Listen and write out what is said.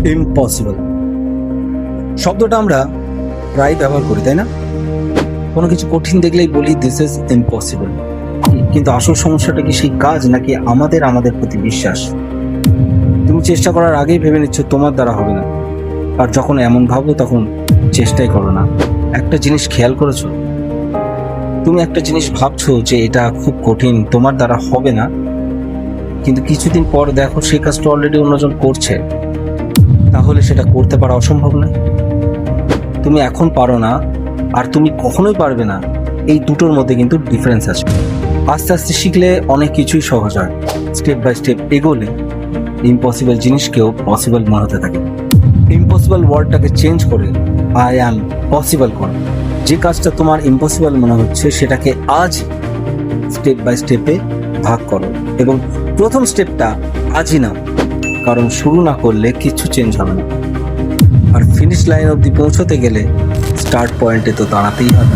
Impossible শব্দটা আমরা প্রায় ব্যবহার করি, তাই না? কোনো কিছু কঠিন দেখলেই বলি দিস ইজ ইম্পসিবল। কিন্তু আসল সমস্যাটা কি সেই কাজ, নাকি আমাদের প্রতি বিশ্বাস? তুমি চেষ্টা করার আগেই ভেবে নিচ্ছ তোমার দ্বারা হবে না, আর যখন এমন ভাবো তখন চেষ্টাই করো না। একটা জিনিস খেয়াল করেছো? তুমি একটা জিনিস ভাবছো যে এটা খুব কঠিন, তোমার দ্বারা হবে না, কিন্তু কিছুদিন পর দেখো সেই কাজটা অলরেডি অন্যজন করছে। তাহলে সেটা করতে পারা অসম্ভব নয়। তুমি এখন পারো না আর তুমি কখনোই পারবে না, এই দুটোর মধ্যে কিন্তু ডিফারেন্স আছে। আস্তে আস্তে শিখলে অনেক কিছুই সহজ হয়। স্টেপ বাই স্টেপ এগোলে ইম্পসিবল জিনিসকেও পসিবল মনে হতে থাকে। ইম্পসিবল ওয়ার্ডটাকে চেঞ্জ করে আই অ্যাম পসিবল করো। যে কাজটা তোমার ইম্পসিবল মনে হচ্ছে সেটাকে আজ স্টেপ বাই স্টেপে ভাগ করো, এবং প্রথম স্টেপটা আজই নাও, কারণ শুরু না করলে কিচ্ছু চেঞ্জ হবে না। আর ফিনিশ লাইন অবধি পৌঁছতে গেলে স্টার্ট পয়েন্টে তো দাঁড়াতেই হবে।